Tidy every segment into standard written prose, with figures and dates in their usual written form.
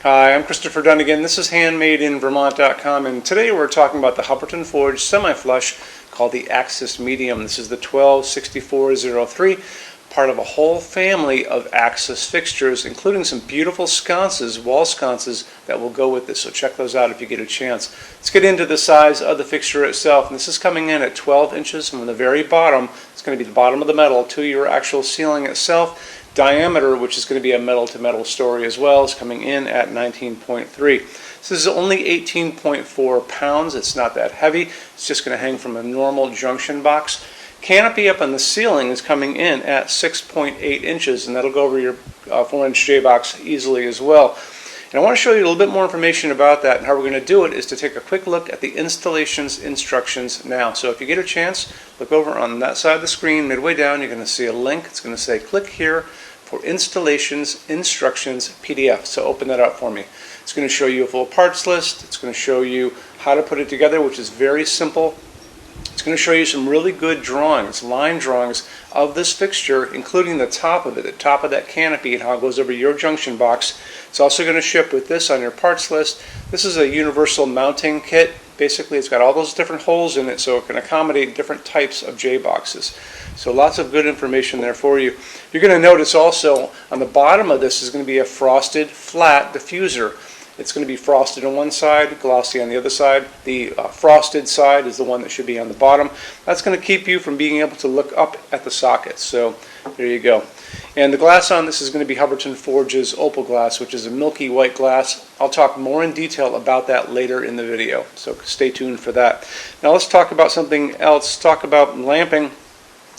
Hi, I'm Christopher Dunn again. This is HandmadeInVermont.com, and today we're talking about the Hubbardton Forge semi-flush called the Axis Medium. This is the 126403, part of a whole family of Axis fixtures, including some beautiful sconces, wall sconces, that will go with this. So check those out if you get a chance. Let's get into the size of the fixture itself. And this is coming in at 12 inches from the very bottom. It's going to be the bottom of the metal to your actual ceiling itself. Diameter, which is going to be a metal-to-metal story as well, is coming in at 19.3. This is only 18.4 pounds. It's not that heavy. It's just going to hang from a normal junction box. Canopy up on the ceiling is coming in at 6.8 inches, and that'll go over your 4-inch J-box easily as well. And I want to show you a little bit more information about that, and how we're going to do it is to take a quick look at the installations instructions now. So if you get a chance, look over on that side of the screen, midway down, you're going to see a link. It's going to say click here for installations instructions PDF. So open that up for me. It's going to show you a full parts list. It's going to show you how to put it together, which is very simple. It's going to show you some really good drawings, line drawings of this fixture, including the top of it, the top of that canopy, and how it goes over your junction box. It's also going to ship with this on your parts list. This is a universal mounting kit. Basically, it's got all those different holes in it, so it can accommodate different types of J-boxes. So lots of good information there for you. You're going to notice also on the bottom of this is going to be a frosted flat diffuser. It's going to be frosted on one side, glossy on the other side. The frosted side is the one that should be on the bottom. That's going to keep you from being able to look up at the sockets. So there you go. And the glass on this is going to be Hubbardton Forge's opal glass, which is a milky white glass. I'll talk more in detail about that later in the video, so stay tuned for that. Now let's talk about something else. Talk about lamping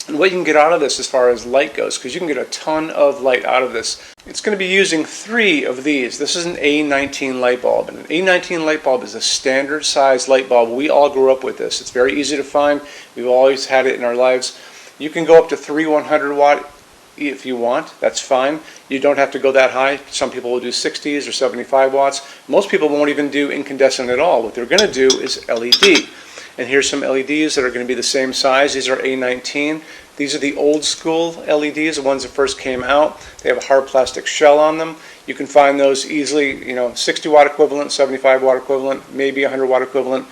and what you can get out of this as far as light goes, because you can get a ton of light out of this. It's going to be using 3 of these. This is an A19 light bulb, and an A19 light bulb is a standard size light bulb. We all grew up with this. It's very easy to find. We've always had it in our lives. You can go up to 3 100 watt if you want. That's fine. You don't have to go that high. Some people will do 60s or 75 watts. Most people won't even do incandescent at all. What they're going to do is LED. And here's some LEDs that are going to be the same size. These are A19. These are the old school LEDs, the ones that first came out. They have a hard plastic shell on them. You can find those easily, 60 watt equivalent, 75 watt equivalent, maybe 100 watt equivalent.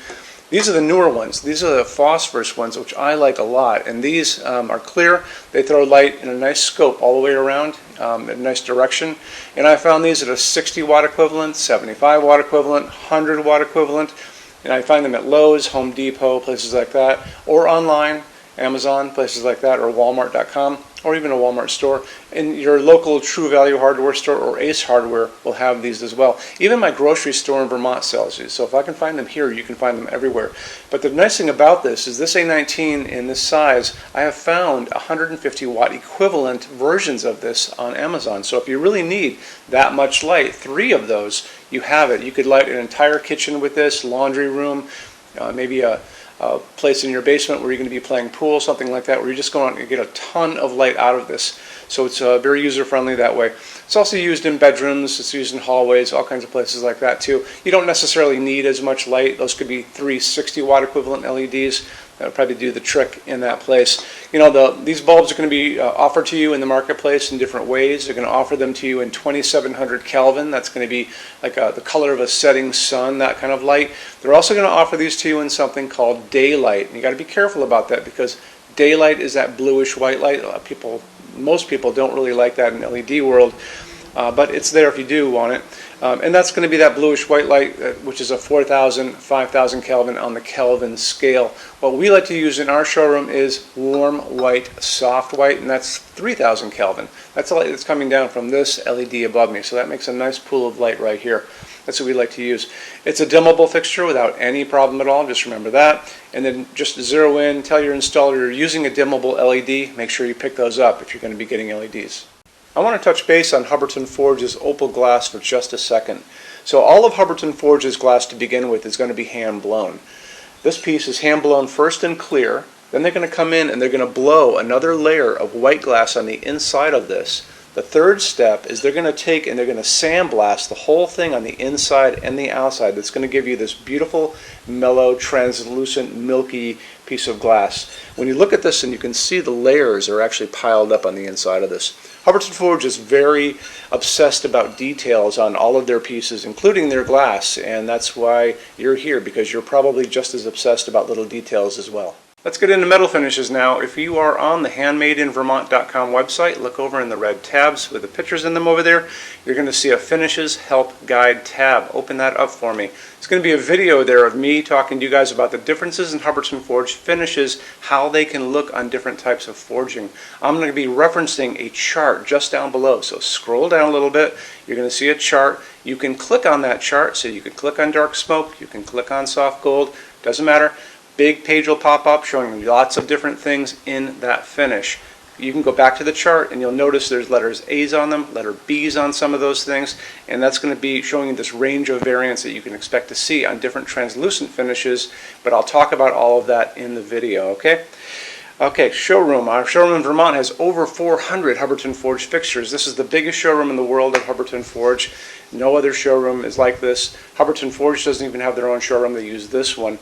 These are the newer ones. These are the phosphorus ones, which I like a lot. And these are clear. They throw light in a nice scope all the way around, in a nice direction. And I found these at a 60 watt equivalent, 75 watt equivalent, 100 watt equivalent. And I find them at Lowe's, Home Depot, places like that, or online, Amazon, places like that, or Walmart.com, or even a Walmart store. And your local True Value hardware store or Ace Hardware will have these as well. Even my grocery store in Vermont sells these. So if I can find them here, you can find them everywhere. But the nice thing about this is this A19 in this size, I have found 150 watt equivalent versions of this on Amazon. So if you really need that much light, 3 of those, you have it. You could light an entire kitchen with this, laundry room, maybe a place in your basement where you're going to be playing pool, something like that, where you're just going to get a ton of light out of this. So it's very user-friendly that way. It's also used in bedrooms, it's used in hallways, all kinds of places like that too. You don't necessarily need as much light. Those could be 3 60 watt equivalent LEDs. That would probably do the trick in that place. These bulbs are going to be offered to you in the marketplace in different ways. They're going to offer them to you in 2700 Kelvin. That's going to be like the color of a setting sun, that kind of light. They're also going to offer these to you in something called daylight. And you got to be careful about that, because daylight is that bluish white light. Most people don't really like that in LED world, but it's there if you do want it. And that's going to be that bluish white light, which is a 4,000, 5,000 Kelvin on the Kelvin scale. What we like to use in our showroom is warm white, soft white, and that's 3,000 Kelvin. That's the light that's coming down from this LED above me, so that makes a nice pool of light right here. That's what we like to use. It's a dimmable fixture without any problem at all, just remember that. And then just zero in, tell your installer you're using a dimmable LED. Make sure you pick those up if you're going to be getting LEDs. I want to touch base on Hubbardton Forge's opal glass for just a second. So all of Hubbardton Forge's glass to begin with is going to be hand blown. This piece is hand blown first in clear, then they're going to come in and they're going to blow another layer of white glass on the inside of this. The third step is they're going to take and they're going to sandblast the whole thing on the inside and the outside. That's going to give you this beautiful, mellow, translucent, milky piece of glass. When you look at this and you can see the layers are actually piled up on the inside of this. Hubbardton Forge is very obsessed about details on all of their pieces, including their glass, and that's why you're here, because you're probably just as obsessed about little details as well. Let's get into metal finishes now. If you are on the HandmadeInVermont.com website, look over in the red tabs with the pictures in them over there. You're going to see a Finishes Help Guide tab. Open that up for me. It's going to be a video there of me talking to you guys about the differences in Hubbardton Forge finishes, how they can look on different types of forging. I'm going to be referencing a chart just down below, so scroll down a little bit. You're going to see a chart. You can click on that chart, so you can click on dark smoke, you can click on soft gold, doesn't matter. Big page will pop up showing you lots of different things in that finish. You can go back to the chart and you'll notice there's letters A's on them, letter B's on some of those things, and that's going to be showing you this range of variants that you can expect to see on different translucent finishes, but I'll talk about all of that in the video, okay? Okay, showroom. Our showroom in Vermont has over 400 Hubbardton Forge fixtures. This is the biggest showroom in the world of Hubbardton Forge. No other showroom is like this. Hubbardton Forge doesn't even have their own showroom. They use this one.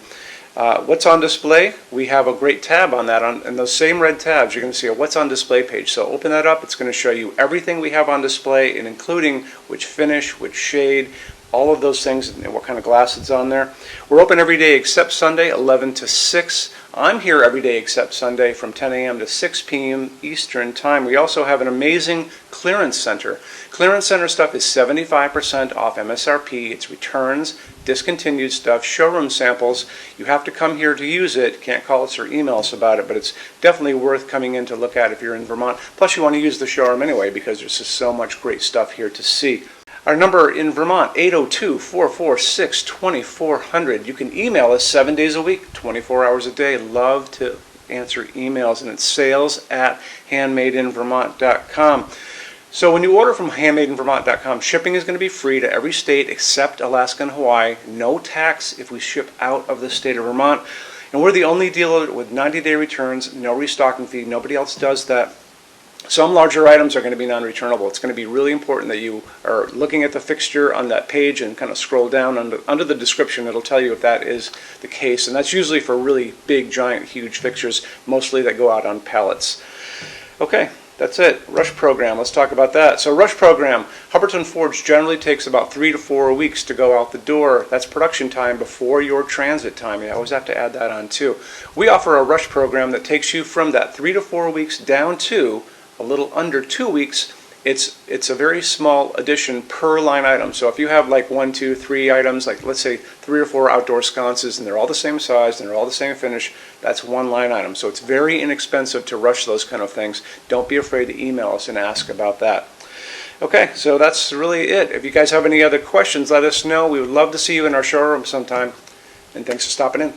What's on display? We have a great tab on that. In those same red tabs, you're going to see a What's on Display page. So open that up. It's going to show you everything we have on display, and including which finish, which shade, all of those things, and what kind of glass it's on there. We're open every day except Sunday, 11 to 6. I'm here every day except Sunday from 10 a.m. to 6 p.m. Eastern Time. We also have an amazing clearance center. Clearance center stuff is 75% off MSRP. It's returns, discontinued stuff, showroom samples. You have to come here to use it. Can't call us or email us about it, but it's definitely worth coming in to look at if you're in Vermont. Plus you want to use the showroom anyway, because there's just so much great stuff here to see. Our number in Vermont, 802-446-2400. You can email us 7 days a week, 24 hours a day. Love to answer emails, and it's sales@HandmadeInVermont.com. So when you order from HandmadeInVermont.com, shipping is going to be free to every state except Alaska and Hawaii. No tax if we ship out of the state of Vermont. And we're the only dealer with 90-day returns, no restocking fee. Nobody else does that. Some larger items are going to be non-returnable. It's going to be really important that you are looking at the fixture on that page and kind of scroll down under the description. It'll tell you if that is the case. And that's usually for really big, giant, huge fixtures, mostly that go out on pallets. Okay, that's it. Rush program. Let's talk about that. So rush program, Hubbardton Forge generally takes about 3 to 4 weeks to go out the door. That's production time before your transit time. You always have to add that on too. We offer a rush program that takes you from that 3 to 4 weeks down to a little under 2 weeks. It's a very small addition per line item. So if you have like 1, 2, 3 items, like let's say 3 or 4 outdoor sconces, and they're all the same size and they're all the same finish, that's one line item. So it's very inexpensive to rush those kind of things. Don't be afraid to email us and ask about that. Okay, so that's really it. If you guys have any other questions, let us know. We would love to see you in our showroom sometime. And thanks for stopping in.